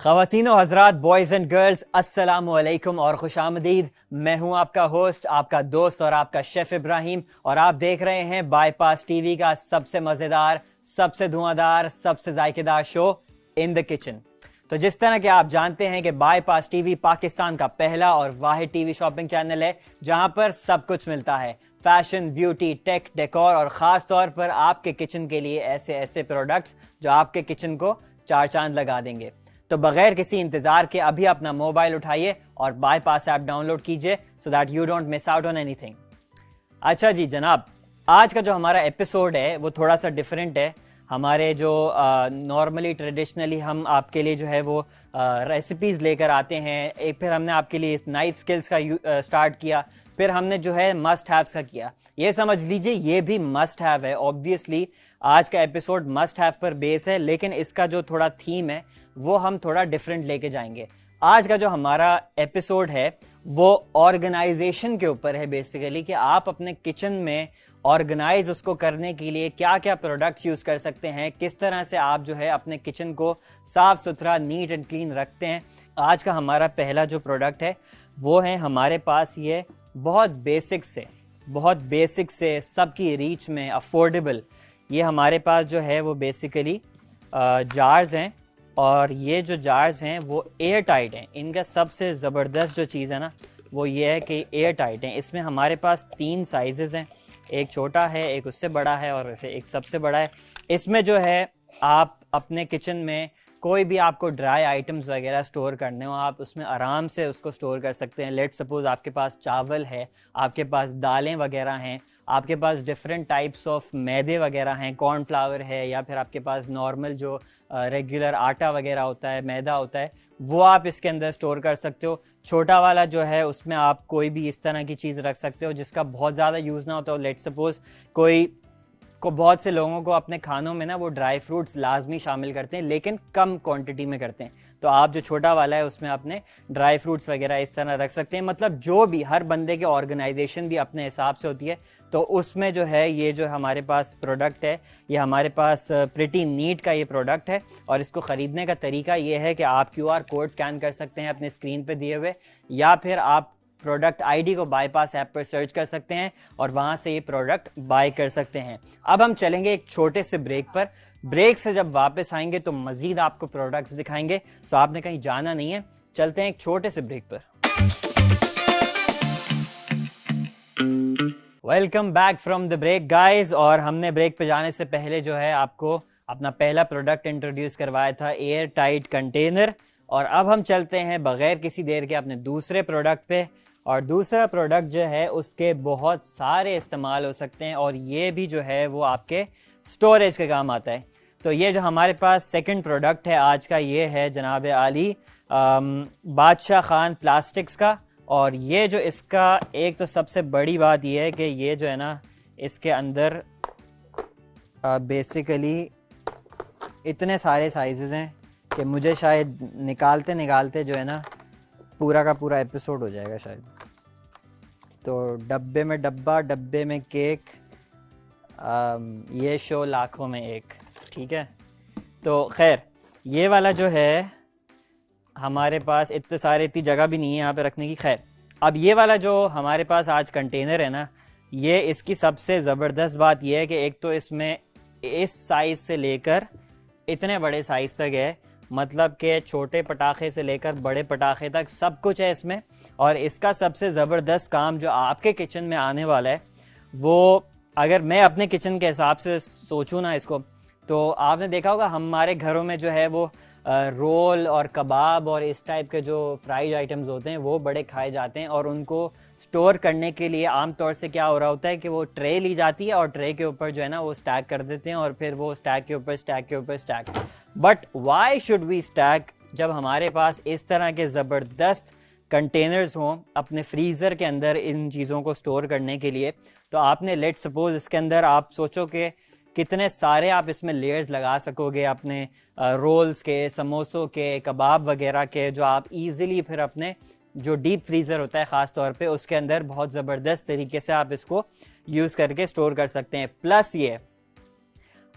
ख़वातीनो Hazrat, boys and girls, अस्सलामु अलैकुम और खुशामदीद। मैं हूं आपका होस्ट, आपका दोस्त और आपका शेफ़ इब्राहिम, और आप देख रहे हैं बाईपास टीवी का सबसे मज़ेदार, सबसे धुआंधार, सबसे जायकेदार शो इन द किचन। तो जिस तरह के आप जानते हैं कि बाईपास टीवी पाकिस्तान का पहला और वाहिद टीवी शॉपिंग चैनल है जहां पर सब कुछ मिलता है, फैशन, ब्यूटी, टेक, डेकोर और ख़ास तौर पर आपके किचन के लिए ऐसे ऐसे प्रोडक्ट्स जो आपके किचन को चार चांद लगा देंगे। तो बगैर किसी इंतजार के अभी अपना मोबाइल उठाइए और बाईपास ऐप डाउनलोड कीजिए so that you don't miss out on anything. अच्छा जी जनाब, आज का जो हमारा एपिसोड है वो थोड़ा सा डिफरेंट है। हमारे जो नॉर्मली ट्रेडिशनली हम आपके लिए जो है वो रेसिपीज़ लेकर आते हैं। एक फिर हमने आपके लिए नाइफ स्किल्स का स्टार्ट किया, फिर हमने जो है मस्ट हैव्स का किया। ये समझ लीजिए ये भी मस्ट हैव है। ऑब्वियसली आज का एपिसोड मस्ट हैव पर बेस है, लेकिन इसका जो थोड़ा थीम है वो हम थोड़ा डिफरेंट लेके जाएंगे। आज का जो हमारा एपिसोड है वो ऑर्गेनाइजेशन के ऊपर है, बेसिकली कि आप अपने किचन में ऑर्गेनाइज उसको करने के लिए क्या क्या प्रोडक्ट्स यूज कर सकते हैं, किस तरह से आप जो है अपने किचन को साफ सुथरा, नीट एंड क्लीन रखते हैं। आज का हमारा पहला जो प्रोडक्ट है वो है हमारे पास ये बहुत बेसिक से सबकी रीच में अफोर्डेबल, ये हमारे पास जो है वो बेसिकली जार्स हैं। और ये जो जार्स हैं वो एयर टाइट हैं। इनका सबसे ज़बरदस्त जो चीज़ है ना वो ये है कि एयर टाइट हैं। इसमें हमारे पास 3 साइजेस हैं, एक छोटा है, एक उससे बड़ा है और एक सबसे बड़ा है। इसमें जो है आप अपने किचन में कोई भी आपको ड्राई आइटम्स वगैरह स्टोर करने हो, आप उसमें आराम से उसको स्टोर कर सकते हैं। लेट सपोज आपके पास चावल है, आपके पास दालें वगैरह हैं, आपके पास डिफरेंट टाइप्स ऑफ मैदे वगैरह हैं, कॉर्नफ्लावर है, या फिर आपके पास नॉर्मल जो रेगुलर आटा वगैरह होता है, मैदा होता है, वो आप इसके अंदर स्टोर कर सकते हो। छोटा वाला जो है उसमें आप कोई भी इस तरह की चीज़ रख सकते हो जिसका बहुत ज़्यादा यूज़ ना होता हो। लेट सपोज बहुत से लोगों को अपने खानों में ना वो ड्राई फ्रूट्स लाजमी शामिल करते हैं, लेकिन कम क्वांटिटी में करते हैं। तो आप जो छोटा वाला है उसमें अपने ड्राई फ्रूट्स वगैरह इस तरह रख सकते हैं। मतलब जो भी हर बंदे के ऑर्गेनाइजेशन भी अपने हिसाब से होती है। तो उसमें जो है ये जो हमारे पास प्रोडक्ट है ये हमारे पास प्रिटी नीट का ये प्रोडक्ट है। और इसको ख़रीदने का तरीका ये है कि आप QR कोड स्कैन कर सकते हैं अपने स्क्रीन पे दिए हुए, या फिर आप प्रोडक्ट आईडी को बाईपास ऐप पर सर्च कर सकते हैं और वहां से ये प्रोडक्ट बाय कर सकते हैं। अब हम चलेंगे एक छोटे से ब्रेक पर। ब्रेक से जब वापस आएंगे तो मजीद आपको प्रोडक्ट्स दिखाएंगे, सो आपने कहीं जाना नहीं है। चलते हैं एक छोटे से ब्रेक पर। Welcome back from the break guys. और हमने ब्रेक पे जाने से पहले जो है आपको अपना पहला प्रोडक्ट इंट्रोड्यूस करवाया था, एयर टाइट कंटेनर। और अब हम चलते हैं बगैर किसी देर के अपने दूसरे प्रोडक्ट पे। और दूसरा प्रोडक्ट जो है उसके बहुत सारे इस्तेमाल हो सकते हैं और ये भी जो है वो आपके स्टोरेज के काम आता है। तो ये जो हमारे पास सेकंड प्रोडक्ट है आज का, ये है जनाब आली बादशाह खान प्लास्टिक्स का। और ये जो इसका एक तो सबसे बड़ी बात ये है कि ये जो है ना इसके अंदर बेसिकली इतने सारे साइजेस हैं कि मुझे शायद निकालते जो है ना पूरा का पूरा एपिसोड हो जाएगा शायद। तो डब्बे में डब्बा, डब्बे में केक, ये शो लाखों में एक, ठीक है। तो खैर ये वाला जो है हमारे पास इतनी जगह भी नहीं है यहाँ पे रखने की। खैर अब ये वाला जो हमारे पास आज कंटेनर है ना, ये इसकी सबसे ज़बरदस्त बात ये है कि एक तो इसमें इस साइज़ से लेकर इतने बड़े साइज़ तक है, मतलब कि छोटे पटाखे से लेकर बड़े पटाखे तक सब कुछ है इसमें। और इसका सबसे ज़बरदस्त काम जो आपके किचन में आने वाला है वो, अगर मैं अपने किचन के हिसाब से सोचूं ना इसको, तो आपने देखा होगा हमारे घरों में जो है वो रोल और कबाब और इस टाइप के जो फ्राइड आइटम्स होते हैं वो बड़े खाए जाते हैं। और उनको स्टोर करने के लिए आमतौर से क्या हो रहा होता है कि वो ट्रे ली जाती है और ट्रे के ऊपर जो है ना वो स्टैक कर देते हैं, और फिर वो स्टैक के ऊपर stack. But why should we stack, जब हमारे पास इस तरह के ज़बरदस्त कंटेनर्स हों अपने फ्रीज़र के अंदर इन चीज़ों को स्टोर करने के लिए। तो आपने लेट सपोज इसके अंदर आप सोचो कि कितने सारे आप इसमें लेयर्स लगा सकोगे अपने रोल्स के, समोसों के, कबाब वगैरह के, जो आप इजीली फिर अपने जो डीप फ्रीज़र होता है ख़ास तौर पे उसके अंदर बहुत ज़बरदस्त तरीके से आप इसको यूज़ करके स्टोर कर सकते हैं। प्लस ये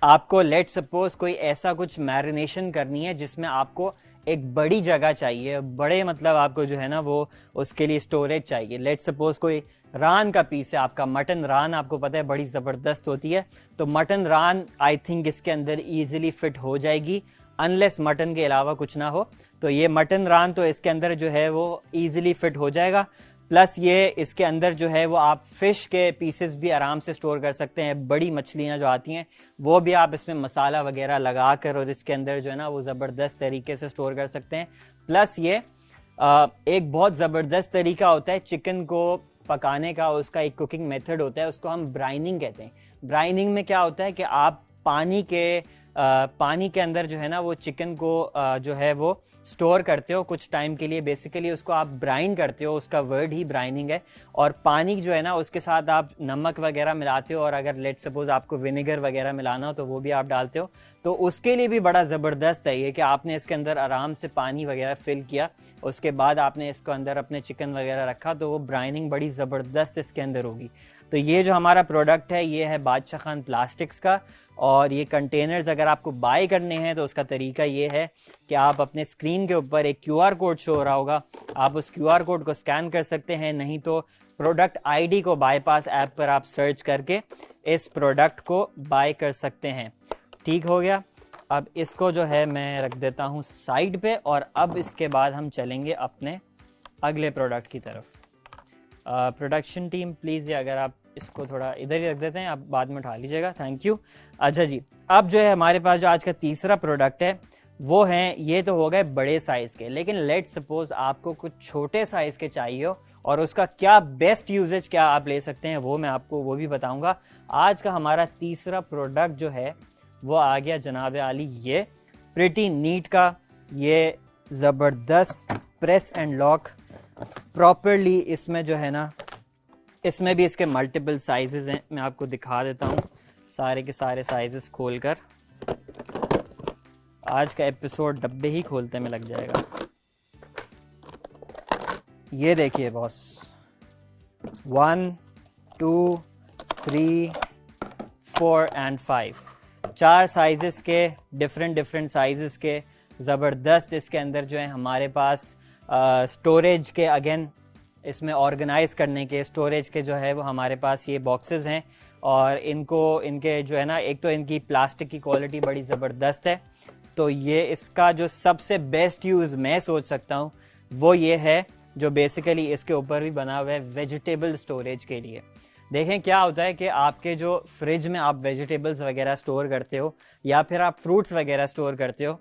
आपको लेट सपोज कोई ऐसा कुछ मैरिनेशन करनी है जिसमें आपको एक बड़ी जगह चाहिए, बड़े मतलब आपको जो है ना वो उसके लिए स्टोरेज चाहिए। लेट सपोज कोई रान का पीस है आपका, मटन रान आपको पता है बड़ी ज़बरदस्त होती है, तो मटन रान आई थिंक इसके अंदर ईजिली फिट हो जाएगी, अनलेस मटन के अलावा कुछ ना हो। तो ये मटन रान तो इसके अंदर जो है वो ईजिली फिट हो जाएगा। प्लस ये इसके अंदर जो है वो आप फिश के पीसेस भी आराम से स्टोर कर सकते हैं, बड़ी मछलियाँ जो आती हैं वो भी आप इसमें मसाला वगैरह लगा कर और इसके अंदर जो है ना वो ज़बरदस्त तरीके से स्टोर कर सकते हैं। प्लस ये एक बहुत ज़बरदस्त तरीका होता है चिकन को पकाने का, उसका एक कुकिंग मेथड होता है, उसको हम ब्राइनिंग कहते हैं। ब्राइनिंग में क्या होता है कि आप पानी के अंदर जो है ना वो चिकन को जो है वो स्टोर करते हो कुछ टाइम के लिए, बेसिकली उसको आप ब्राइन करते हो, उसका वर्ड ही ब्राइनिंग है। और पानी जो है ना उसके साथ आप नमक वगैरह मिलाते हो, और अगर लेट सपोज आपको विनेगर वगैरह मिलाना हो तो वो भी आप डालते हो। तो उसके लिए भी बड़ा ज़बरदस्त है ये कि आपने इसके अंदर आराम से पानी वगैरह फिल किया, उसके बाद आपने इसको अंदर अपने चिकन वगैरह रखा, तो वो ब्राइनिंग बड़ी ज़बरदस्त इसके अंदर होगी। तो ये जो हमारा प्रोडक्ट है ये है बादशाह खान प्लास्टिक्स का, और ये कंटेनर्स अगर आपको बाय करने हैं तो उसका तरीका ये है कि आप अपने स्क्रीन के ऊपर एक QR कोड शो हो रहा होगा, आप उस QR कोड को स्कैन कर सकते हैं, नहीं तो प्रोडक्ट ID को बाईपास ऐप पर आप सर्च करके इस प्रोडक्ट को बाय कर सकते हैं। ठीक हो गया। अब इसको जो है मैं रख देता हूँ साइड पे, और अब इसके बाद हम चलेंगे अपने अगले प्रोडक्ट की तरफ। प्रोडक्शन टीम प्लीज़ ये अगर आप इसको थोड़ा इधर ही रख देते हैं, आप बाद में उठा लीजिएगा, थैंक यू। अच्छा जी, अब जो है हमारे पास जो आज का तीसरा प्रोडक्ट है वो है, ये तो हो गए बड़े साइज़ के, लेकिन लेट सपोज आपको कुछ छोटे साइज़ के चाहिए हो और उसका क्या बेस्ट यूजेज क्या आप ले सकते हैं वो मैं आपको वो भी बताऊंगा। आज का हमारा तीसरा प्रोडक्ट जो है वो आ गया जनाब आली ये प्रिटी नीट का, ये ज़बरदस्त प्रेस एंड लॉक प्रॉपरली। इसमें जो है ना इसमें भी इसके मल्टीपल साइजेस हैं, मैं आपको दिखा देता हूँ सारे के सारे साइजेस खोलकर। आज का एपिसोड डब्बे ही खोलते में लग जाएगा। ये देखिए बॉस, 1 2 3 4 एंड 5 4 साइजेस के, डिफरेंट साइजेस के, ज़बरदस्त। इसके अंदर जो है हमारे पास स्टोरेज के, अगेन इसमें ऑर्गेनाइज करने के स्टोरेज के जो है वो हमारे पास ये बॉक्सेस हैं, और इनके जो है ना एक तो इनकी प्लास्टिक की क्वालिटी बड़ी ज़बरदस्त है। तो ये इसका जो सबसे बेस्ट यूज़ मैं सोच सकता हूँ वो ये है, जो बेसिकली इसके ऊपर भी बना हुआ है वेजिटेबल स्टोरेज के लिए। देखें क्या होता है कि आपके जो फ्रिज में आप वेजिटेबल्स वगैरह स्टोर करते हो या फिर आप फ्रूट्स वगैरह स्टोर करते हो,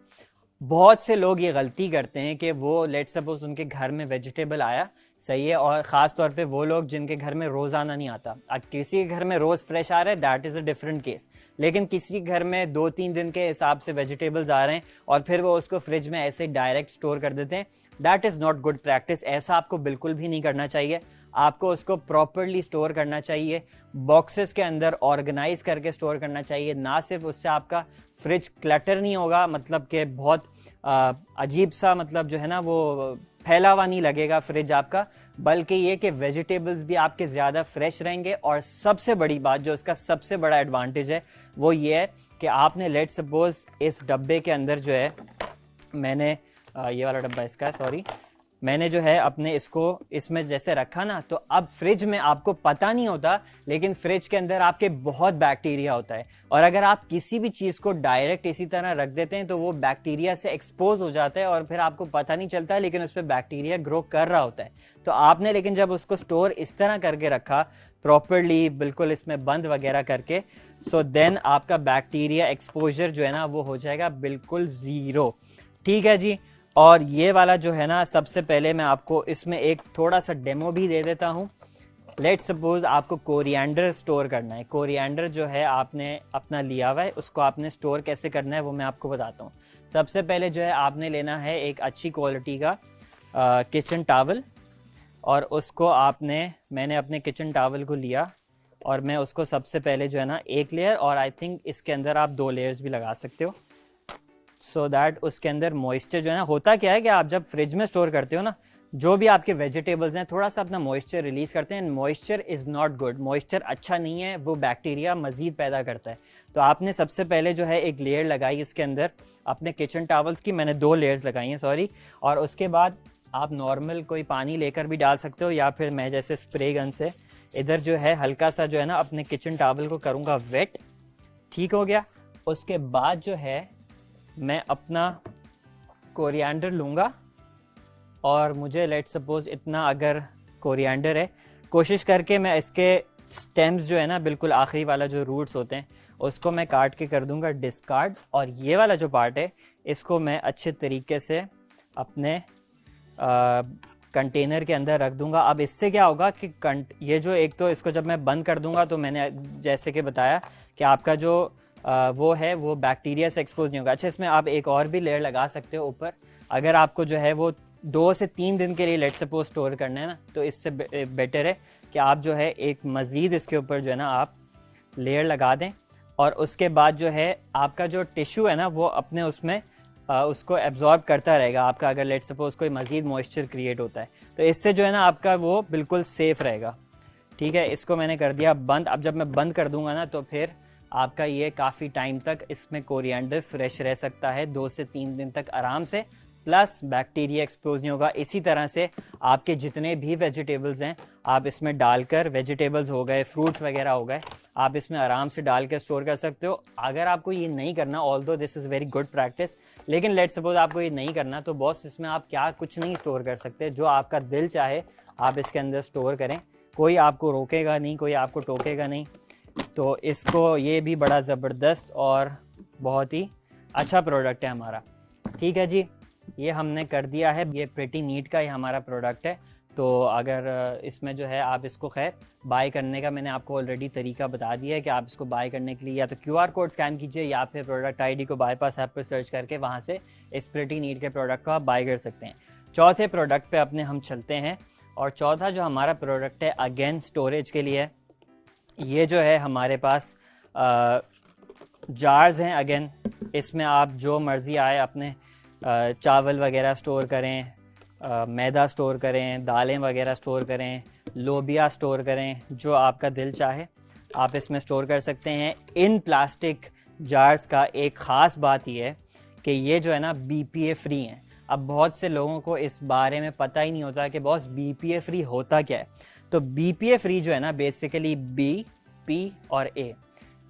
बहुत से लोग ये गलती करते हैं कि वो लेट सपोज उनके घर में वेजिटेबल आया, सही है, और ख़ास तौर पे वो लोग जिनके घर में रोज़ाना नहीं आता। अब किसी के घर में रोज़ फ्रेश आ रहा है, that is a different case, लेकिन किसी घर में 2-3 दिन के हिसाब से वेजिटेबल्स आ रहे हैं और फिर वो उसको फ्रिज में ऐसे डायरेक्ट स्टोर कर देते हैं, that is not good practice. ऐसा आपको बिल्कुल भी नहीं करना चाहिए। आपको उसको प्रॉपरली स्टोर करना चाहिए, बॉक्सेस के अंदर ऑर्गेनाइज करके स्टोर करना चाहिए। ना सिर्फ उससे आपका फ्रिज क्लटर नहीं होगा, मतलब कि बहुत अजीब सा मतलब जो है ना वो फैला हुआ नहीं लगेगा फ्रिज आपका, बल्कि ये कि वेजिटेबल्स भी आपके ज़्यादा फ्रेश रहेंगे। और सबसे बड़ी बात जो इसका सबसे बड़ा एडवांटेज है वो ये है कि आपने लेट सपोज इस डब्बे के अंदर जो है, मैंने ये वाला डब्बा इसका है, सॉरी, मैंने जो है अपने इसको इसमें जैसे रखा ना, तो अब फ्रिज में आपको पता नहीं होता, लेकिन फ्रिज के अंदर आपके बहुत बैक्टीरिया होता है, और अगर आप किसी भी चीज को डायरेक्ट इसी तरह रख देते हैं तो वो बैक्टीरिया से एक्सपोज हो जाता है और फिर आपको पता नहीं चलता है, लेकिन उस पर बैक्टीरिया ग्रो कर रहा होता है। तो आपने लेकिन जब उसको स्टोर इस तरह करके रखा प्रॉपरली, बिल्कुल इसमें बंद वगैरह करके, सो देन आपका बैक्टीरिया एक्सपोजर जो है ना वो हो जाएगा बिल्कुल ज़ीरो। ठीक है जी। और ये वाला जो है ना, सबसे पहले मैं आपको इसमें एक थोड़ा सा डेमो भी दे देता हूँ। लेट सपोज आपको कोरिएंडर स्टोर करना है। कोरिएंडर जो है आपने अपना लिया हुआ है, उसको आपने स्टोर कैसे करना है वो मैं आपको बताता हूँ। सबसे पहले जो है आपने लेना है एक अच्छी क्वालिटी का किचन टावल, और उसको मैंने अपने किचन टावल को लिया और मैं उसको सबसे पहले जो है ना एक लेयर, और आई थिंक इसके अंदर आप 2 लेयर्स भी लगा सकते हो, सो दैट उसके अंदर मॉइस्चर जो है ना, होता क्या है कि आप जब फ्रिज में स्टोर करते हो ना जो भी आपके वेजिटेबल्स हैं थोड़ा सा अपना मॉइस्चर रिलीज करते हैं। Moisture is not good, moisture अच्छा नहीं है, वो बैक्टीरिया मजीद पैदा करता है। तो आपने सबसे पहले जो है एक लेयर लगाई इसके अंदर अपने किचन टॉवल्स की, मैंने 2 लेयर्स लगाई हैं सॉरी। और उसके बाद आप नॉर्मल कोई पानी लेकर भी डाल सकते हो, या फिर मैं जैसे स्प्रे गन से इधर जो है हल्का सा जो है ना अपने किचन टॉवल को करूँगा वेट। ठीक हो गया। उसके बाद जो है मैं अपना कोरिएंडर लूँगा, और मुझे लेट सपोज इतना अगर कोरिएंडर है, कोशिश करके मैं इसके स्टेम्स जो है ना बिल्कुल आखिरी वाला जो रूट्स होते हैं उसको मैं काट के कर दूंगा डिस्कार्ड, और ये वाला जो पार्ट है इसको मैं अच्छे तरीके से अपने कंटेनर के अंदर रख दूंगा। अब इससे क्या होगा कि ये जो एक तो इसको जब मैं बंद कर दूंगा तो मैंने जैसे कि बताया कि आपका जो वो है वो बैक्टीरिया से एक्सपोज नहीं होगा। अच्छा, इसमें आप एक और भी लेयर लगा सकते हो ऊपर, अगर आपको जो है वो 2 से 3 दिन के लिए लेट सपोज स्टोर करना है ना, तो इससे बेटर है कि आप जो है एक मज़ीद इसके ऊपर जो है ना आप लेयर लगा दें, और उसके बाद जो है आपका जो टिश्यू है ना वो अपने उसमें उसको एब्जॉर्ब करता रहेगा आपका, अगर लेट सपोज कोई मज़ीद मॉइस्चर क्रिएट होता है तो इससे जो है ना आपका वो बिल्कुल सेफ़ रहेगा। ठीक है, इसको मैंने कर दिया बंद। अब जब मैं बंद कर दूंगा ना तो फिर आपका ये काफ़ी टाइम तक इसमें कोरिएंडर फ्रेश रह सकता है, 2 से 3 दिन तक आराम से, प्लस बैक्टीरिया एक्सपोज नहीं होगा। इसी तरह से आपके जितने भी वेजिटेबल्स हैं आप इसमें डालकर, वेजिटेबल्स हो गए, फ्रूट्स वगैरह हो गए, आप इसमें आराम से डाल कर स्टोर कर सकते हो। अगर आपको ये नहीं करना, although this is very good practice, लेकिन लेट सपोज आपको ये नहीं करना तो बॉस इसमें आप क्या कुछ नहीं स्टोर कर सकते, जो आपका दिल चाहे आप इसके अंदर स्टोर करें, कोई आपको रोकेगा नहीं, कोई आपको टोकेगा नहीं। तो इसको ये भी बड़ा ज़बरदस्त और बहुत ही अच्छा प्रोडक्ट है हमारा। ठीक है जी, ये हमने कर दिया है, ये प्रिटी नीट का ही हमारा प्रोडक्ट है। तो अगर इसमें जो है आप इसको खैर बाय करने का मैंने आपको ऑलरेडी तरीका बता दिया है कि आप इसको बाय करने के लिए या तो QR कोड स्कैन कीजिए या फिर प्रोडक्ट ID को बाईपास ऐप पर सर्च करके वहाँ से इस प्रिटी नीट के प्रोडक्ट को आप बाय कर सकते हैं। चौथे प्रोडक्ट पे अपने हम चलते हैं, और चौथा जो हमारा प्रोडक्ट है अगेन स्टोरेज के लिए, ये जो है हमारे पास जार्स हैं। अगेन इसमें आप जो मर्ज़ी आए अपने चावल वगैरह स्टोर करें, मैदा स्टोर करें, दालें वगैरह स्टोर करें, लोबिया स्टोर करें, जो आपका दिल चाहे आप इसमें स्टोर कर सकते हैं। इन प्लास्टिक जार्स का एक ख़ास बात यह है कि ये जो है ना BPA फ्री हैं। अब बहुत से लोगों को इस बारे में पता ही नहीं होता कि बॉस BPA फ्री होता क्या है। तो BPA फ्री जो है ना बेसिकली B, P और A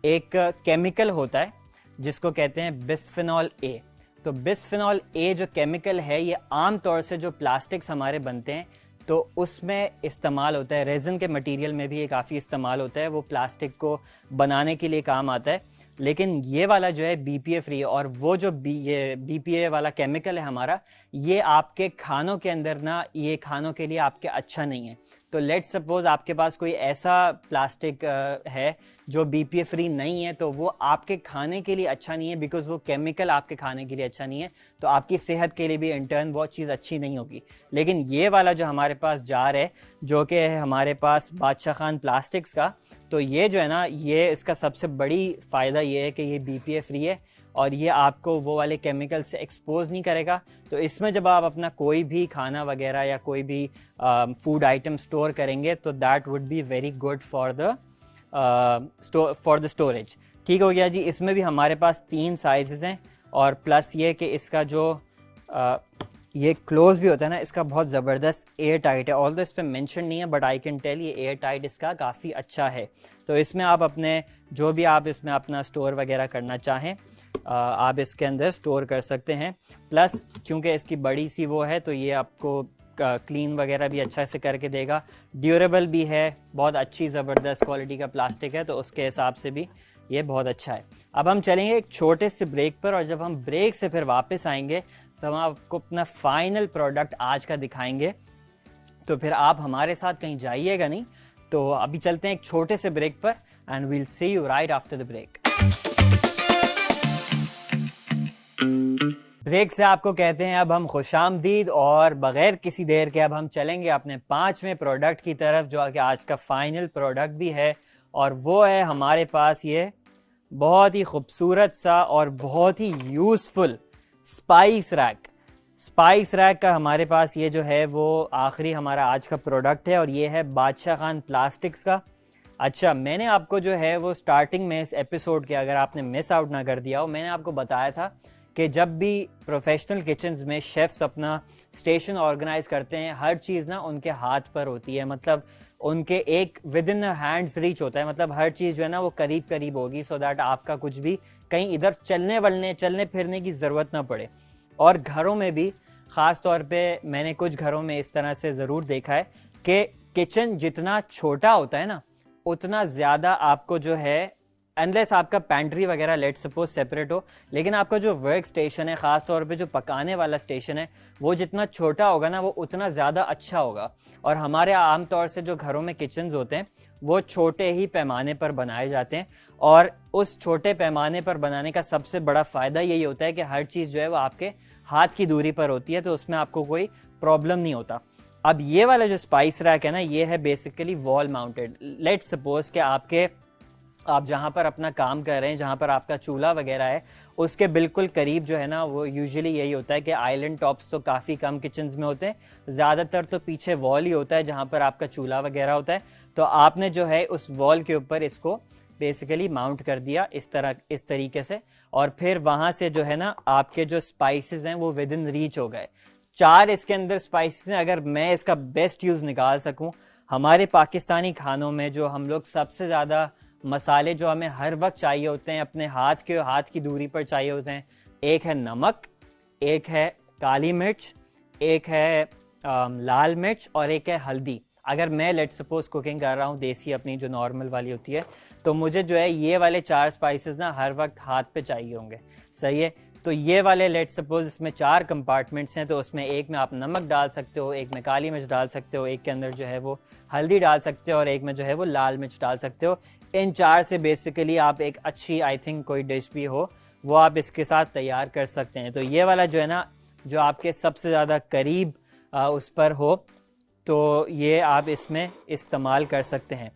एक केमिकल होता है जिसको कहते हैं बिस्फेनॉल A। तो बिस्फेनॉल A जो केमिकल है ये आम तौर से जो प्लास्टिक्स हमारे बनते हैं तो उसमें इस्तेमाल होता है, रेज़न के मटेरियल में भी ये काफ़ी इस्तेमाल होता है, वो प्लास्टिक को बनाने के लिए काम आता है। लेकिन ये वाला जो है BPA फ्री है, और वो जो ये BPA वाला केमिकल है हमारा, ये आपके खानों के अंदर ना, ये खानों के लिए आपके अच्छा नहीं है। तो लेट सपोज आपके पास कोई ऐसा प्लास्टिक है जो BPA फ्री नहीं है, तो वो आपके खाने के लिए अच्छा नहीं है, बिकॉज वो केमिकल आपके खाने के लिए अच्छा नहीं है, तो आपकी सेहत के लिए भी इंटर्न वो चीज़ अच्छी नहीं होगी। लेकिन ये वाला जो हमारे पास जार है जो कि है हमारे पास बादशाह खान प्लास्टिक्स का, तो ये जो है ना, ये इसका सबसे बड़ी फ़ायदा ये है कि ये BPA फ्री है और ये आपको वो वाले केमिकल से एक्सपोज नहीं करेगा। तो इसमें जब आप अपना कोई भी खाना वगैरह या कोई भी फूड आइटम स्टोर करेंगे तो that would be very good for the storage. ठीक हो गया जी। इसमें भी हमारे पास 3 साइजेस हैं, और प्लस ये कि इसका जो ये क्लोज भी होता है ना, इसका बहुत ज़बरदस्त एयर टाइट है। ऑल्दो इस पर मेंशन नहीं है बट आई कैन टेल ये एयर टाइट इसका काफ़ी अच्छा है। तो इसमें आप अपने जो भी आप इसमें अपना स्टोर वगैरह करना चाहें आप इसके अंदर स्टोर कर सकते हैं। प्लस क्योंकि इसकी बड़ी सी वो है तो ये आपको क्लीन वगैरह भी अच्छा से करके देगा। ड्यूरेबल भी है, बहुत अच्छी ज़बरदस्त क्वालिटी का प्लास्टिक है, तो उसके हिसाब से भी ये बहुत अच्छा है। अब हम चलेंगे एक छोटे से ब्रेक पर, और जब हम ब्रेक से फिर वापस आएंगे तो हम आपको अपना फाइनल प्रोडक्ट आज का दिखाएंगे। तो फिर आप हमारे साथ कहीं जाइएगा नहीं। तो अभी चलते हैं एक छोटे से ब्रेक पर, and we'll see you right after the break. Break से आपको कहते हैं अब हम खुशामदीद, और बगैर किसी देर के अब हम चलेंगे अपने 5वें प्रोडक्ट की तरफ, जो कि आज का फाइनल प्रोडक्ट भी है, और वो है हमारे पास ये बहुत ही खूबसूरत सा और बहुत ही useful spice rack. Spice rack का हमारे पास ये जो है वो आखिरी हमारा आज का प्रोडक्ट है और ये है बादशाह खान प्लास्टिक्स का। अच्छा, मैंने आपको जो है वो स्टार्टिंग में इस एपिसोड के, अगर आपने मिस आउट ना कर दिया हो, मैंने आपको बताया था कि जब भी प्रोफेशनल किचन्स में शेफ्स अपना स्टेशन ऑर्गेनाइज करते हैं, हर चीज़ ना उनके हाथ पर होती है, मतलब उनके एक विद इन हैंड्स रीच होता है, मतलब हर चीज़ जो है ना वो करीब करीब होगी, सो दैट आपका कुछ भी कहीं इधर चलने फिरने की ज़रूरत ना पड़े। और घरों में भी ख़ास तौर पे मैंने कुछ घरों में इस तरह से ज़रूर देखा है कि किचन जितना छोटा होता है ना, उतना ज़्यादा आपको जो है, अनलेस आपका पैंट्री वगैरह लेट सपोज सेपरेट हो, लेकिन आपका जो वर्क स्टेशन है, ख़ास तौर पे जो पकाने वाला स्टेशन है, वो जितना छोटा होगा ना, वो उतना ज़्यादा अच्छा होगा। और हमारे आम तौर से जो घरों में किचन्स होते हैं वो छोटे ही पैमाने पर बनाए जाते हैं, और उस छोटे पैमाने पर बनाने का सबसे बड़ा फ़ायदा यही होता है कि हर चीज़ जो है वो आपके हाथ की दूरी पर होती है, तो उसमें आपको कोई प्रॉब्लम नहीं होता। अब ये वाला जो स्पाइस रैक है ना, ये है basically wall mounted. Let suppose कि आप जहाँ पर अपना काम कर रहे हैं, जहाँ पर आपका चूल्हा वगैरह है, उसके बिल्कुल करीब जो है ना, वो यूजुअली यही होता है कि आइलैंड टॉप्स तो काफ़ी कम किचन्स में होते हैं, ज़्यादातर तो पीछे वॉल ही होता है जहाँ पर आपका चूल्हा वगैरह होता है। तो आपने जो है उस वॉल के ऊपर इसको बेसिकली माउंट कर दिया इस तरीके से, और फिर वहाँ से जो है ना आपके जो स्पाइसेस हैं वो विद इन रीच हो गए। 4 इसके अंदर स्पाइसेस हैं। अगर मैं इसका बेस्ट यूज़ निकाल सकूँ, हमारे पाकिस्तानी खानों में जो हम लोग सबसे ज़्यादा मसाले जो हमें हर वक्त चाहिए होते हैं, अपने हाथ की दूरी पर चाहिए होते हैं, एक है नमक, एक है काली मिर्च, एक है लाल मिर्च, और एक है हल्दी। अगर मैं लेट सपोज कुकिंग कर रहा हूँ देसी अपनी जो नॉर्मल वाली होती है, तो मुझे जो है ये वाले 4 स्पाइसेस ना हर वक्त हाथ पे चाहिए होंगे। सही है, तो ये वाले लेट सपोज इसमें 4 कंपार्टमेंट्स हैं, तो उसमें एक में आप नमक डाल सकते हो, एक में काली मिर्च डाल सकते हो, एक के अंदर जो है वो हल्दी डाल सकते हो, और एक में जो है वो लाल मिर्च डाल सकते हो। इन 4 से बेसिकली आप एक अच्छी, आई थिंक कोई डिश भी हो वो आप इसके साथ तैयार कर सकते हैं। तो ये वाला जो है ना, जो आपके सबसे ज़्यादा करीब उस पर हो, तो ये आप इसमें इस्तेमाल कर सकते हैं।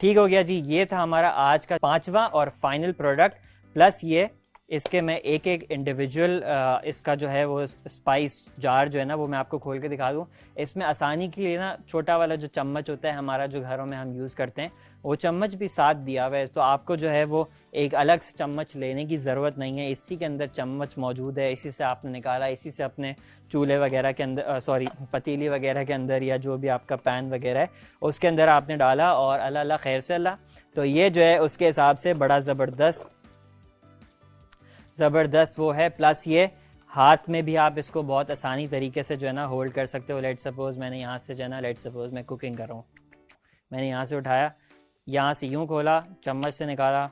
ठीक हो गया जी, ये था हमारा आज का 5वां और फाइनल प्रोडक्ट। प्लस ये इसके मैं एक एक इंडिविजुअल इसका जो है वो स्पाइस जार जो है ना, वो मैं आपको खोल के दिखा दूँ। इसमें आसानी के लिए ना छोटा वाला जो चम्मच होता है हमारा, जो घरों में हम यूज़ करते हैं, वो चम्मच भी साथ दिया हुआ है, तो आपको जो है वो एक अलग से चम्मच लेने की ज़रूरत नहीं है। इसी के अंदर चम्मच मौजूद है, इसी से आपने निकाला, इसी से अपने चूल्हे वगैरह के अंदर, पतीली वगैरह के अंदर, या जो भी आपका पैन वगैरह है उसके अंदर आपने डाला, और अल्लाह अल्लाह खैर से अल्लाह। तो ये जो है उसके हिसाब से बड़ा ज़बरदस्त वो है। प्लस ये हाथ में भी आप इसको बहुत आसानी तरीके से जो है ना होल्ड कर सकते हो। लेट सपोज मैंने यहाँ से जो है ना, लेट सपोज मैं कुकिंग कर रहा हूँ, मैंने यहाँ से उठाया, यहाँ से यूँ खोला, चम्मच से निकाला,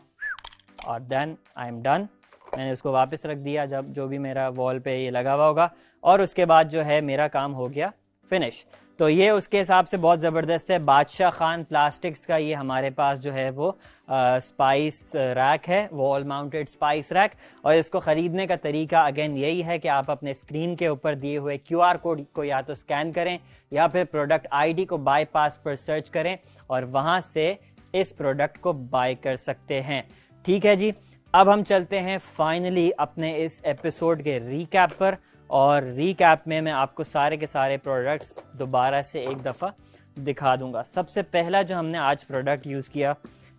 और देन आई एम डन। मैंने उसको वापस रख दिया जब जो भी मेरा वॉल पे ये लगा हुआ होगा, और उसके बाद जो है मेरा काम हो गया फिनिश। तो ये उसके हिसाब से बहुत ज़बरदस्त है। बादशाह खान प्लास्टिक्स का ये हमारे पास जो है वो स्पाइस रैक है, वॉल माउंटेड स्पाइस रैक। और इसको ख़रीदने का तरीका अगेन यही है कि आप अपने स्क्रीन के ऊपर दिए हुए QR कोड को या तो स्कैन करें, या फिर प्रोडक्ट ID को बाईपास पर सर्च करें, और वहाँ से इस प्रोडक्ट को बाय कर सकते हैं। ठीक है जी, अब हम चलते हैं फाइनली अपने इस एपिसोड के रीकैप पर, और रीकैप में मैं आपको सारे के सारे प्रोडक्ट्स दोबारा से एक दफ़ा दिखा दूंगा। सबसे पहला जो हमने आज प्रोडक्ट यूज़ किया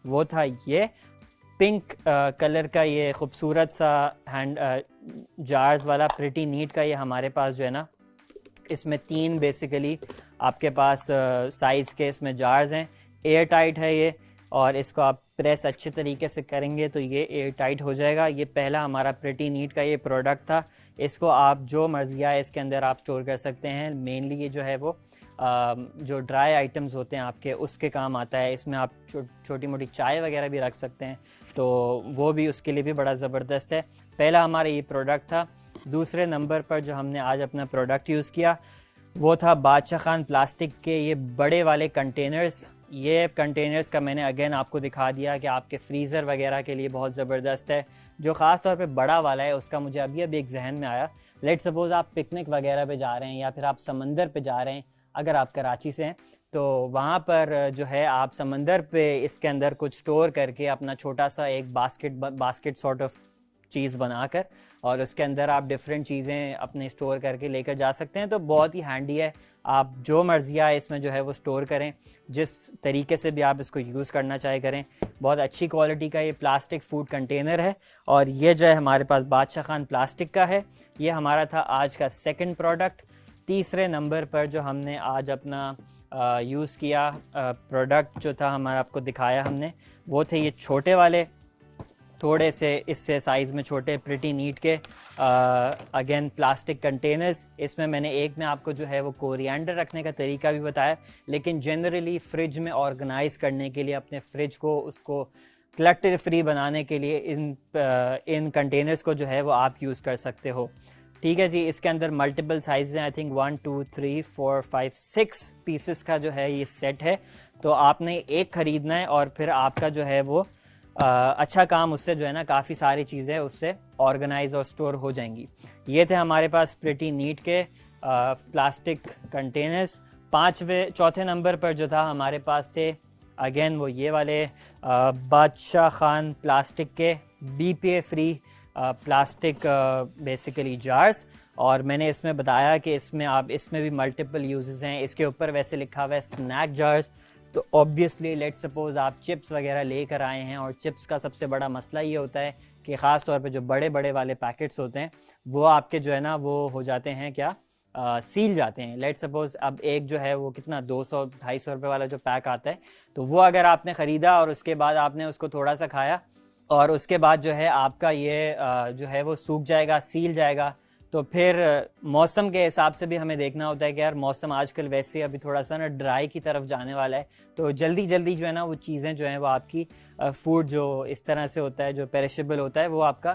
वो था ये पिंक कलर का ये खूबसूरत सा हैंड जार्स वाला प्रिटी नीट का। ये हमारे पास जो है ना, इसमें 3 बेसिकली आपके पास साइज़ के इसमें जार्स हैं। एयर टाइट है ये, और इसको आप प्रेस अच्छे तरीके से करेंगे तो ये एयर टाइट हो जाएगा। ये पहला हमारा प्रिटी नीट का ये प्रोडक्ट था। इसको आप जो मर्जी आए इसके अंदर आप स्टोर कर सकते हैं। मेनली ये जो है वो जो ड्राई आइटम्स होते हैं आपके, उसके काम आता है। इसमें आप छोटी मोटी चाय वगैरह भी रख सकते हैं, तो वो भी उसके लिए भी बड़ा ज़बरदस्त है। पहला हमारा ये प्रोडक्ट था। दूसरे नंबर पर जो हमने आज अपना प्रोडक्ट यूज़ किया वो था बादशाह खान प्लास्टिक के ये बड़े वाले कंटेनर्स। ये कंटेनर्स का मैंने अगेन आपको दिखा दिया कि आपके फ्रीज़र वगैरह के लिए बहुत ज़बरदस्त है। जो ख़ास तौर पे बड़ा वाला है उसका मुझे अभी एक जहन में आया। लेट सपोज़ आप पिकनिक वगैरह पे जा रहे हैं, या फिर आप समंदर पे जा रहे हैं, अगर आप कराची से हैं तो वहाँ पर जो है आप समंदर पे इसके अंदर कुछ स्टोर करके अपना छोटा सा एक बास्केट सॉर्ट ऑफ चीज़ बनाकर, और उसके अंदर आप डिफरेंट चीज़ें अपने स्टोर करके लेकर जा सकते हैं। तो बहुत ही हैंडी है, आप जो मर्ज़ी आए इसमें जो है वो स्टोर करें, जिस तरीके से भी आप इसको यूज़ करना चाहे करें। बहुत अच्छी क्वालिटी का ये प्लास्टिक फूड कंटेनर है, और ये जो है हमारे पास बादशाह खान प्लास्टिक का है। ये हमारा था आज का सेकंड प्रोडक्ट। तीसरे नंबर पर जो हमने आज अपना यूज़ किया प्रोडक्ट जो था हमारा, आपको दिखाया हमने, वो थे ये छोटे वाले, थोड़े से इससे साइज़ में छोटे, प्रिटी नीट के अगेन प्लास्टिक कंटेनर्स। इसमें मैंने एक में आपको जो है वो कोरिएंडर रखने का तरीका भी बताया, लेकिन जनरली फ्रिज में ऑर्गेनाइज करने के लिए, अपने फ्रिज को उसको क्लटर फ्री बनाने के लिए इन कंटेनर्स को जो है वो आप यूज़ कर सकते हो। ठीक है जी। इसके अंदर मल्टीपल साइज हैं, आई थिंक 1 2 3 4 5 6 पीसेस का जो है ये सेट है। तो आपने एक ख़रीदना है और फिर आपका जो है वो अच्छा काम उससे जो है ना, काफ़ी सारी चीज़ें उससे ऑर्गेनाइज और स्टोर हो जाएंगी। ये थे हमारे पास प्रिटी नीट के प्लास्टिक कंटेनर्स। चौथे नंबर पर जो था हमारे पास थे अगेन वो ये वाले बादशाह खान प्लास्टिक के BPA free plastic basically jars. और मैंने इसमें बताया कि इसमें भी मल्टीपल यूजेस हैं। इसके ऊपर वैसे लिखा हुआ है स्नैक जार्स। तो ऑब्वियसली लेट सपोज आप चिप्स वगैरह लेकर आए हैं, और चिप्स का सबसे बड़ा मसला ये होता है कि ख़ास तौर पे जो बड़े बड़े वाले पैकेट्स होते हैं वो आपके जो है ना वो हो जाते हैं क्या, सील जाते हैं। लेट सपोज अब एक जो है वो कितना 200-250 रुपये वाला जो पैक आता है, तो वो अगर आपने ख़रीदा और उसके बाद आपने उसको थोड़ा सा खाया और उसके बाद जो है आपका ये जो है वो सूख जाएगा, सील जाएगा। तो फिर मौसम के हिसाब से भी हमें देखना होता है कि यार मौसम आजकल वैसे अभी थोड़ा सा ना ड्राई की तरफ जाने वाला है, तो जल्दी जल्दी जो है ना वो चीज़ें जो हैं वो आपकी फूड जो इस तरह से होता है, जो पेरिशेबल होता है, वो आपका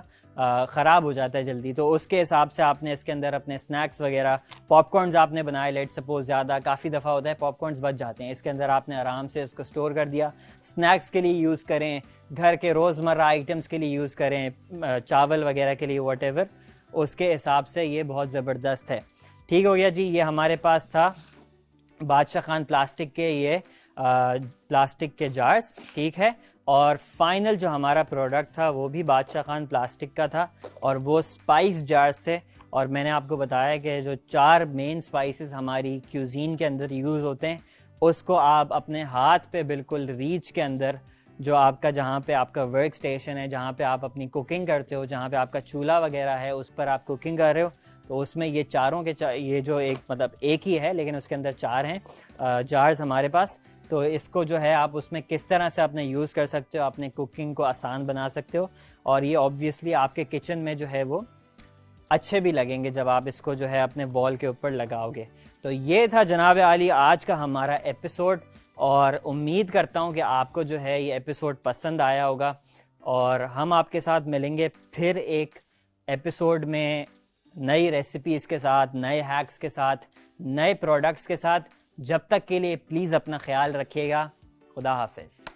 ख़राब हो जाता है जल्दी। तो उसके हिसाब से आपने इसके अंदर अपने स्नैक्स वगैरह, पॉपकॉर्न्स आपने बनाए, लेट सपोज ज़्यादा काफ़ी दफ़ा होता है पॉपकॉर्न्स बच जाते हैं, इसके अंदर आपने आराम से उसको स्टोर कर दिया। स्नैक्स के लिए यूज़ करें, घर के रोज़मर्रा आइटम्स के लिए यूज़ करें, चावल वगैरह के लिए, वॉटेवर, उसके हिसाब से ये बहुत ज़बरदस्त है। ठीक हो गया जी। ये हमारे पास था बादशाह खान प्लास्टिक के ये प्लास्टिक के जार्स। ठीक है। और फाइनल जो हमारा प्रोडक्ट था वो भी बादशाह खान प्लास्टिक का था, और वो स्पाइस जार्स थे। और मैंने आपको बताया कि जो 4 मेन स्पाइसेस हमारी क्यूजीन के अंदर यूज़ होते हैं, उसको आप अपने हाथ पे बिल्कुल रीच के अंदर, जो आपका जहाँ पे आपका वर्क स्टेशन है, जहाँ पे आप अपनी कुकिंग करते हो, जहाँ पे आपका चूल्हा वगैरह है, उस पर आप कुकिंग कर रहे हो, तो उसमें ये चारों के ये जो एक ही है लेकिन उसके अंदर 4 हैं जार्स हमारे पास। तो इसको जो है आप उसमें किस तरह से अपने यूज़ कर सकते हो, अपने कुकिंग को आसान बना सकते हो, और ये ऑब्वियसली आपके किचन में जो है वो अच्छे भी लगेंगे जब आप इसको जो है अपने वॉल के ऊपर लगाओगे। तो ये था जनाब आली आज का हमारा एपिसोड, और उम्मीद करता हूँ कि आपको जो है ये एपिसोड पसंद आया होगा, और हम आपके साथ मिलेंगे फिर एक एपिसोड में नई रेसिपीज़ के साथ, नए हैक्स के साथ, नए प्रोडक्ट्स के साथ। जब तक के लिए प्लीज़ अपना ख्याल रखिएगा। खुदा हाफिज़।